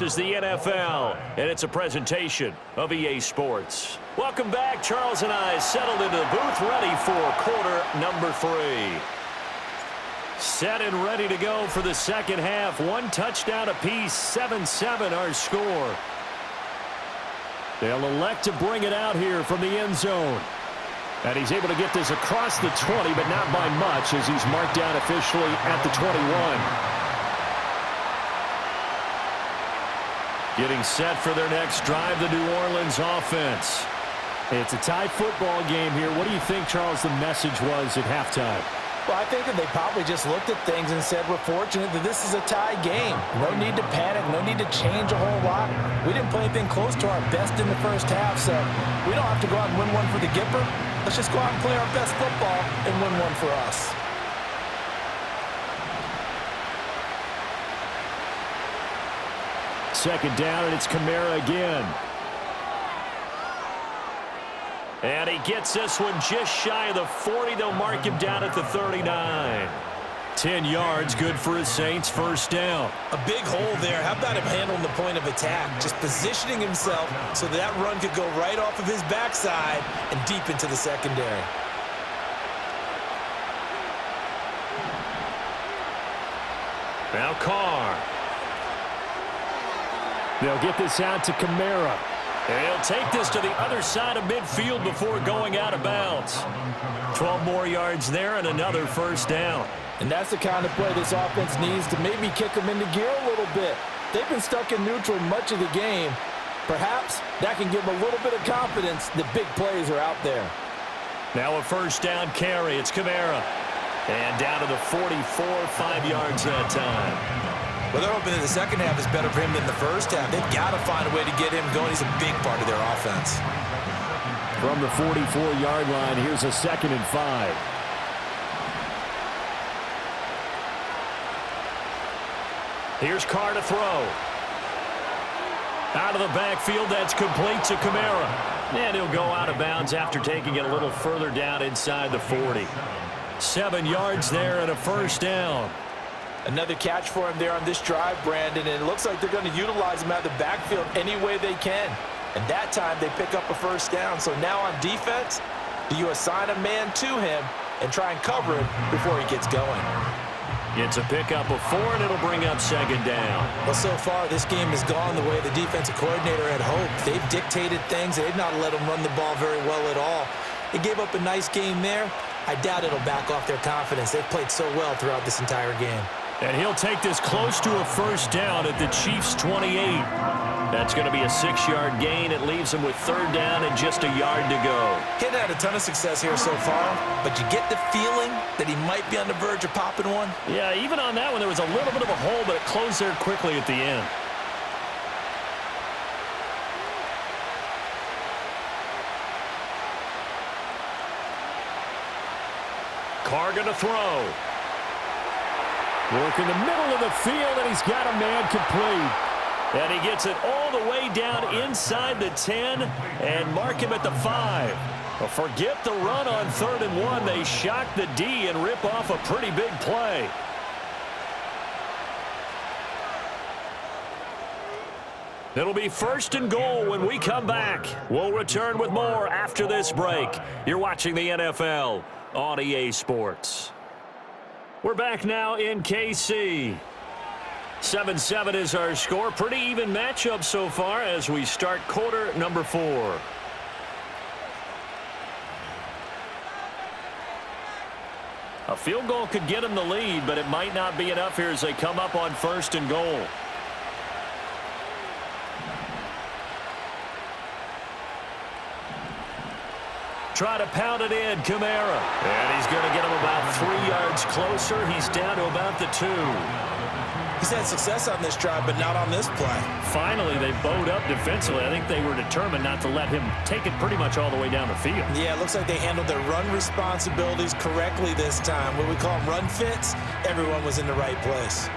Is the NFL, and it's a presentation of EA Sports. Welcome back. Charles and I settled into the booth, ready for quarter number 3. Set and ready to go for the second half. One touchdown apiece, 7-7 our score. They'll elect to bring it out here from the end zone. And he's able to get this across the 20, but not by much, as he's marked down officially at the 21. Getting set for their next drive, the New Orleans offense. It's a tie football game here. What do you think, Charles, the message was at halftime? Well, I think that they probably just looked at things and said, we're fortunate that this is a tie game. No need to panic, no need to change a whole lot. We didn't play anything close to our best in the first half, so we don't have to go out and win one for the Gipper. Let's just go out and play our best football and win one for us. Second down, and it's Kamara again. And he gets this one just shy of the 40. They'll mark him down at the 39. 10 yards, good for his Saints, first down. A big hole there. How about him handling the point of attack? Just positioning himself so that run could go right off of his backside and deep into the secondary. Now Carr. They'll get this out to Kamara. And he'll take this to the other side of midfield before going out of bounds. 12 more yards there and another first down. And that's the kind of play this offense needs to maybe kick them into gear a little bit. They've been stuck in neutral much of the game. Perhaps that can give them a little bit of confidence that big plays are out there. Now a first down carry. It's Kamara. And down to the 44, 5 yards that time. Well, they're hoping that the second half is better for him than the first half. They've got to find a way to get him going. He's a big part of their offense. From the 44-yard line, here's a 2nd and 5. Here's Carr to throw. Out of the backfield, that's complete to Kamara. And he'll go out of bounds after taking it a little further down inside the 40. 7 yards there and a first down. Another catch for him there on this drive, Brandon, and it looks like they're going to utilize him out of the backfield any way they can. And that time they pick up a first down. So now on defense, do you assign a man to him and try and cover him before he gets going? It's a pickup of 4, and it'll bring up second down. Well, so far this game has gone the way the defensive coordinator had hoped. They've dictated things. They've not let him run the ball very well at all. They gave up a nice game there. I doubt it'll back off their confidence. They've played so well throughout this entire game. And he'll take this close to a first down at the Chiefs' 28. That's going to be a 6-yard gain. It leaves him with third down and just a yard to go. He's had a ton of success here so far, but you get the feeling that he might be on the verge of popping one. Yeah, even on that one, there was a little bit of a hole, but it closed there quickly at the end. Carr going to throw. Work in the middle of the field, and he's got a man complete. And he gets it all the way down inside the 10 and mark him at the 5. Well, forget the run on 3rd and 1. They shock the D and rip off a pretty big play. It'll be 1st and goal when we come back. We'll return with more after this break. You're watching the NFL on EA Sports. We're back now in KC. 7-7 is our score. Pretty even matchup so far as we start quarter number 4. A field goal could get them the lead, but it might not be enough here as they come up on 1st and goal. Try to pound it in, Kamara. And he's going to get him about 3 yards closer. He's down to about the 2. He's had success on this drive, but not on this play. Finally, they bowed up defensively. I think they were determined not to let him take it pretty much all the way down the field. Yeah, it looks like they handled their run responsibilities correctly this time. What we call them run fits, everyone was in the right place.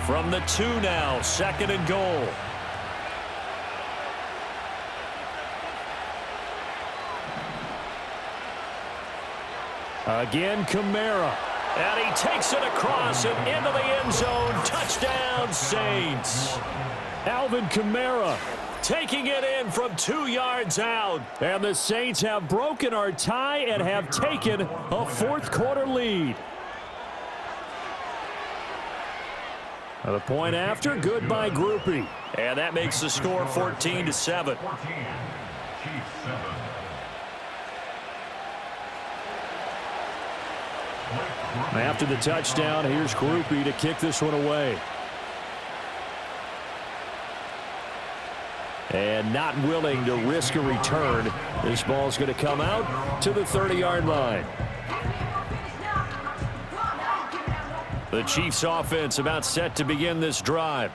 From the 2 now, 2nd and goal. Again, Kamara. And he takes it across and into the end zone. Touchdown, Saints. Alvin Kamara taking it in from 2 yards out. And the Saints have broken our tie and have taken a fourth-quarter lead. The point after, good by Groupie. And that makes the score 14-7. After the touchdown, here's Groupie to kick this one away. And not willing to risk a return. This ball's going to come out to the 30-yard line. The Chiefs offense about set to begin this drive.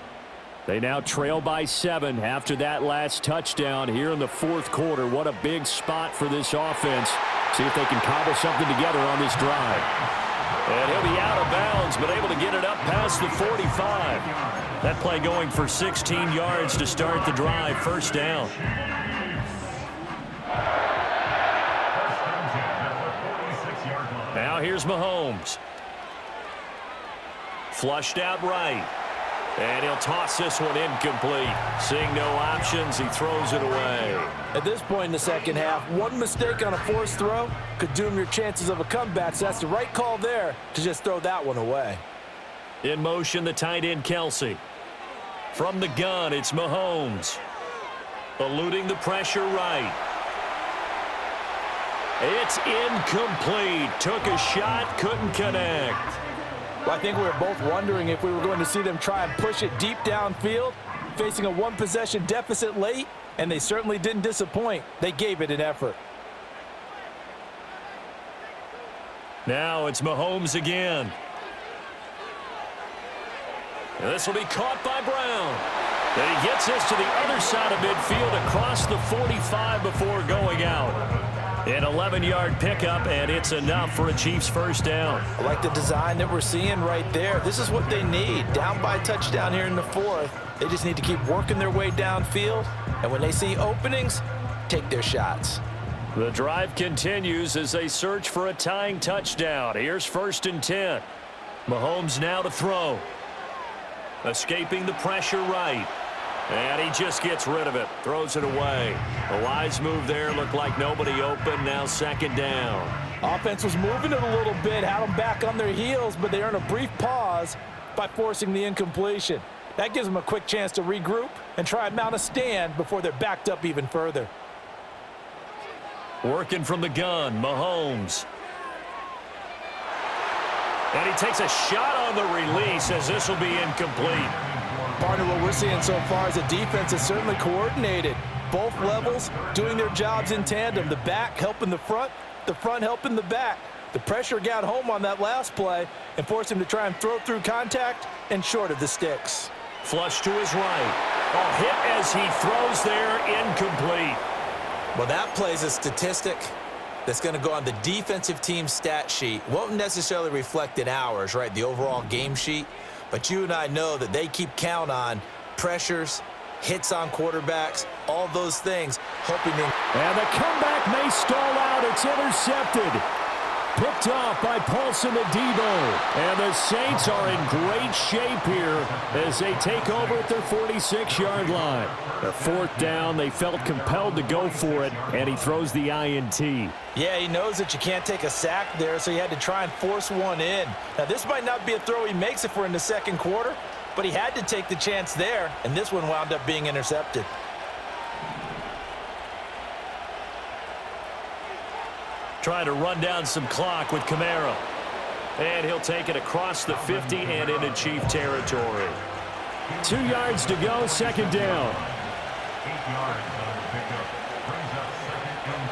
They now trail by 7 after that last touchdown here in the fourth quarter. What a big spot for this offense. See if they can cobble something together on this drive. And he'll be out of bounds, but able to get it up past the 45. That play going for 16 yards to start the drive. First down. Now here's Mahomes. Flushed out right. And he'll toss this one incomplete. Seeing no options, he throws it away. At this point in the second half, one mistake on a forced throw could doom your chances of a comeback. So that's the right call there to just throw that one away. In motion, the tight end, Kelsey. From the gun, it's Mahomes. Eluding the pressure right. It's incomplete. Took a shot, couldn't connect. Well, I think we were both wondering if we were going to see them try and push it deep downfield, facing a one-possession deficit late, and they certainly didn't disappoint. They gave it an effort. Now it's Mahomes again. And this will be caught by Brown. And he gets this to the other side of midfield across the 45 before going out. An 11-yard pickup, and it's enough for a Chiefs first down. I like the design that we're seeing right there. This is what they need. Down by a touchdown here in the fourth. They just need to keep working their way downfield, and when they see openings, take their shots. The drive continues as they search for a tying touchdown. Here's 1st and 10. Mahomes now to throw. Escaping the pressure right. And he just gets rid of it. Throws it away. A wise move there. Looked like nobody open. Now 2nd down. Offense was moving it a little bit. Had them back on their heels, but they earn a brief pause by forcing the incompletion. That gives them a quick chance to regroup and try and mount a stand before they're backed up even further. Working from the gun, Mahomes. And he takes a shot on the release as this will be incomplete. Partner, what we're seeing so far is the defense is certainly coordinated. Both levels doing their jobs in tandem. The back helping the front helping the back. The pressure got home on that last play and forced him to try and throw through contact and short of the sticks. Flush to his right. A hit as he throws there, incomplete. Well, that plays a statistic that's going to go on the defensive team stat sheet. Won't necessarily reflect in ours, right, the overall game sheet. But you and I know that they keep count on pressures, hits on quarterbacks, all those things, hoping they... And the comeback may stall out. It's intercepted. Picked off by Paulson Adebo. And the Saints are in great shape here as they take over at their 46-yard line. The 4th down, they felt compelled to go for it, and he throws the INT. Yeah, he knows that you can't take a sack there, so he had to try and force one in. Now, this might not be a throw he makes if we're in the second quarter, but he had to take the chance there, and this one wound up being intercepted. Trying to run down some clock with Kamara. And he'll take it across the 50 and into Chief territory. 2 yards to go, 2nd down. 8 yards on the pickup. Brings up 2nd and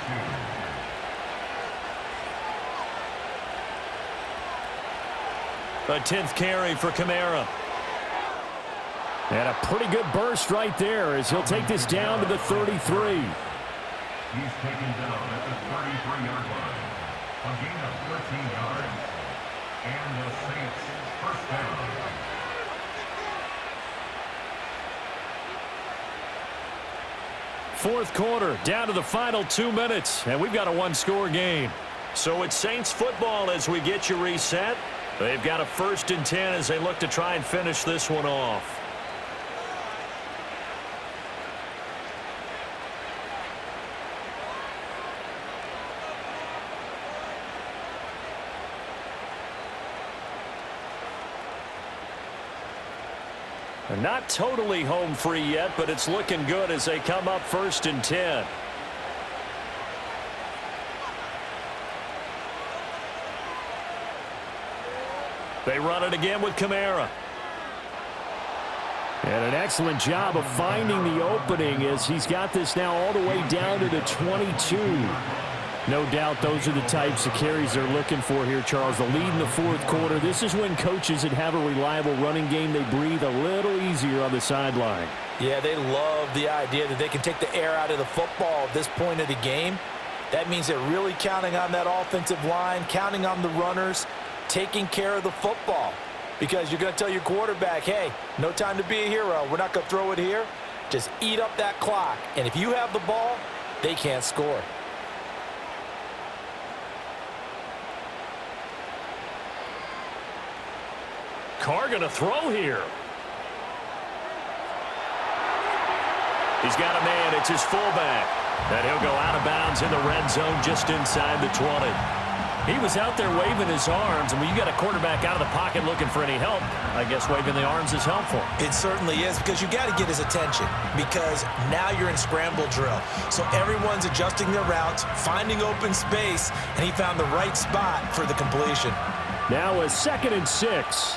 2. A 10th carry for Kamara. And a pretty good burst right there as he'll take this down to the 33. He's taken down at the 33-yard line. A gain of 13 yards. And the Saints first down. Fourth quarter, down to the final 2 minutes, and we've got a 1-score game. So it's Saints football as we get you reset. They've got a 1st and 10 as they look to try and finish this one off. Not totally home free yet, but it's looking good as they come up 1st and 10. They run it again with Kamara. And an excellent job of finding the opening as he's got this now all the way down to the 22. No doubt those are the types of carries they're looking for here, Charles. The lead in the 4th quarter. This is when coaches that have a reliable running game, they breathe a little easier on the sideline. Yeah, they love the idea that they can take the air out of the football at this point of the game. That means they're really counting on that offensive line, counting on the runners, taking care of the football. Because you're going to tell your quarterback, hey, no time to be a hero. We're not going to throw it here. Just eat up that clock. And if you have the ball, they can't score. Carr going to throw here. He's got a man. It's his fullback. And he'll go out of bounds in the red zone just inside the 20. He was out there waving his arms, and when you got a quarterback out of the pocket looking for any help, I guess waving the arms is helpful. It certainly is, because you got to get his attention, because now you're in scramble drill. So everyone's adjusting their routes, finding open space, and he found the right spot for the completion. Now a 2nd and 6.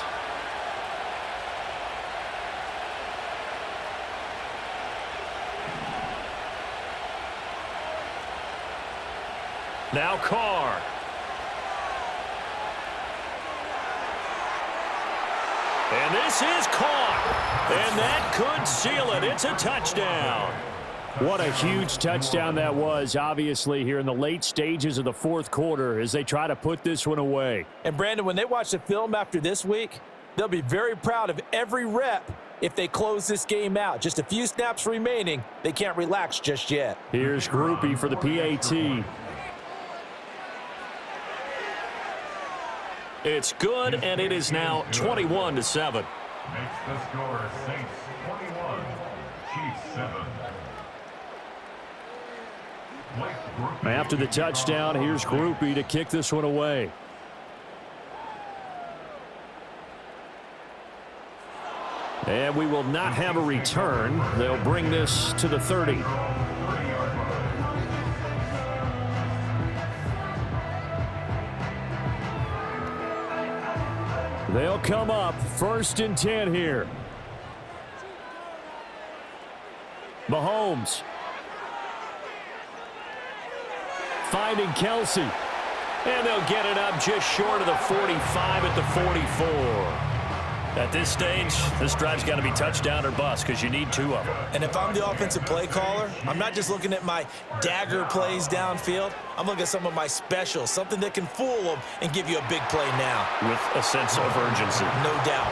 Now Carr. And this is caught. And that could seal it. It's a touchdown. What a huge touchdown that was, obviously, here in the late stages of the 4th quarter as they try to put this one away. And, Brandon, when they watch the film after this week, they'll be very proud of every rep if they close this game out. Just a few snaps remaining. They can't relax just yet. Here's Groupie for the PAT. It's good, and it is now 21-7. Makes the score Saints 21, Chiefs 7. After the touchdown, here's Groupie to kick this one away. And we will not have a return. They'll bring this to the 30. They'll come up 1st and 10 here. Mahomes. Finding Kelsey. And they'll get it up just short of the 45 at the 44. At this stage, this drive's got to be touchdown or bust because you need 2 of them. And if I'm the offensive play caller, I'm not just looking at my dagger plays downfield. I'm looking at some of my specials, something that can fool them and give you a big play now. With a sense of urgency. No doubt.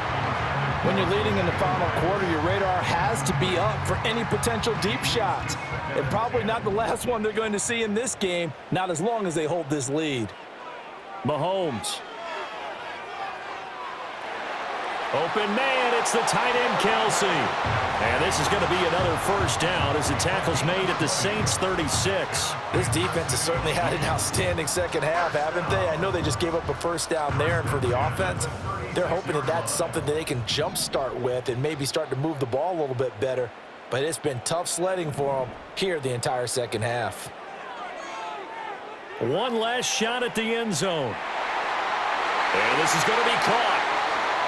When you're leading in the final quarter, your radar has to be up for any potential deep shots. And probably not the last one they're going to see in this game, not as long as they hold this lead. Mahomes. Open man, it's the tight end, Kelsey. And this is going to be another 1st down as the tackle's made at the Saints' 36. This defense has certainly had an outstanding second half, haven't they? I know they just gave up a 1st down there, and for the offense, they're hoping that that's something that they can jumpstart with and maybe start to move the ball a little bit better. But it's been tough sledding for them here the entire second half. One last shot at the end zone. And this is going to be caught.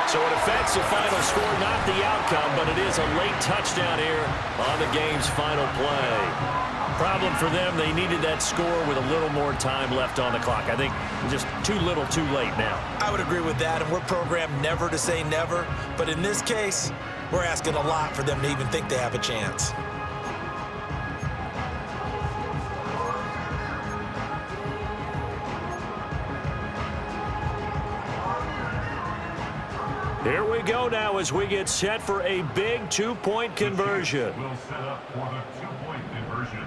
So it affects the final score, not the outcome, but it is a late touchdown here on the game's final play. Problem for them, they needed that score with a little more time left on the clock. I think just too little too late now. I would agree with that, and we're programmed never to say never. But in this case, we're asking a lot for them to even think they have a chance. Here we go now as we get set for a big 2-point conversion. We'll set up for the 2-point conversion.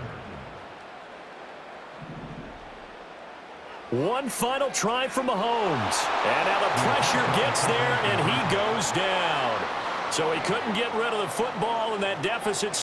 One final try from Mahomes. And now the pressure gets there, and he goes down. So he couldn't get rid of the football, and that deficit